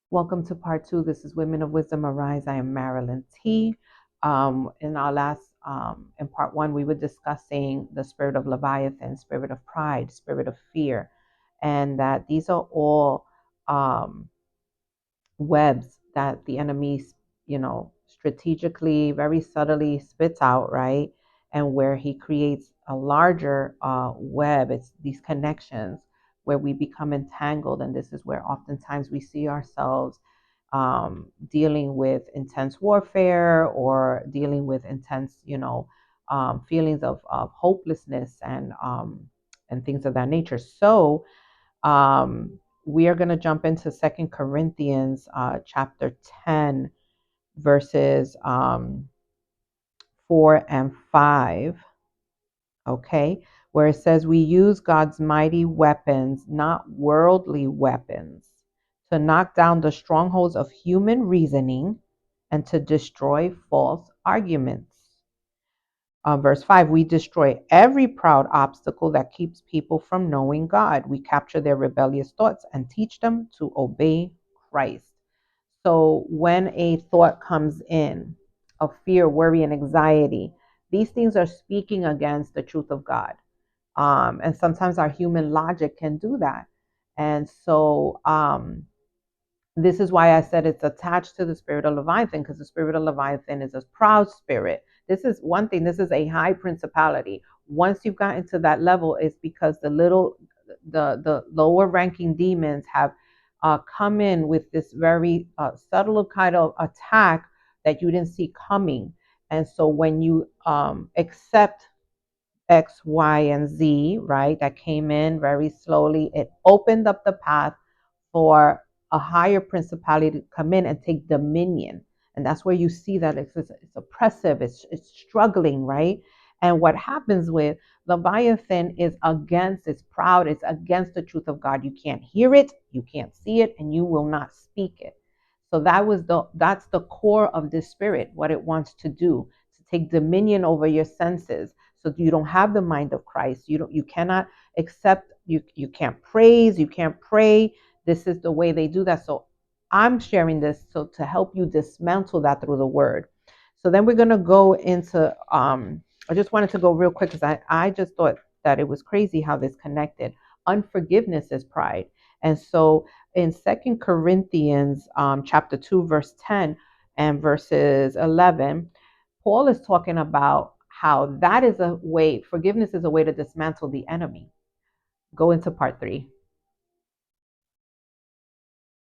Welcome to part two. This is Women of Wisdom Arise. I am Marilyn T. In part one, we were discussing the spirit of Leviathan, spirit of pride, spirit of fear, and that these are all um, webs that the enemy, strategically, very subtly spits out, right? And where he creates a larger web, it's these connections where we become entangled. And this is where oftentimes we see ourselves dealing with intense warfare or dealing with intense, feelings of hopelessness and things of that nature. So, we are going to jump into Second Corinthians chapter 10, verses 4 and 5. Okay, where it says, we use God's mighty weapons, not worldly weapons, to knock down the strongholds of human reasoning and to destroy false arguments. Verse 5, we destroy every proud obstacle that keeps people from knowing God. We capture their rebellious thoughts and teach them to obey Christ. So when a thought comes in of fear, worry, and anxiety, these things are speaking against the truth of God. And sometimes our human logic can do that. And so this is why I said it's attached to the spirit of Leviathan, because the spirit of Leviathan is a proud spirit. This is one thing, this is a high principality. Once you've gotten to that level, it's because the lower ranking demons have come in with this very subtle kind of attack that you didn't see coming. And so when you accept X, Y, and Z, right, that came in very slowly, it opened up the path for a higher principality to come in and take dominion. And that's where you see that it's oppressive, it's struggling, right? And what happens with Leviathan is against, it's proud, it's against the truth of God. You can't hear it, you can't see it, and you will not speak it. So that's the core of this spirit, what it wants to do, to take dominion over your senses. So you don't have the mind of Christ. You cannot accept, you can't praise, you can't pray. This is the way they do that. So I'm sharing this so to help you dismantle that through the word. So then we're gonna go into I just wanted to go real quick because I just thought that it was crazy how this connected. Unforgiveness is pride. And so in Second Corinthians chapter 2, verse 10 and verses 11, Paul is talking about how that is a way, forgiveness is a way to dismantle the enemy. Go into part 3.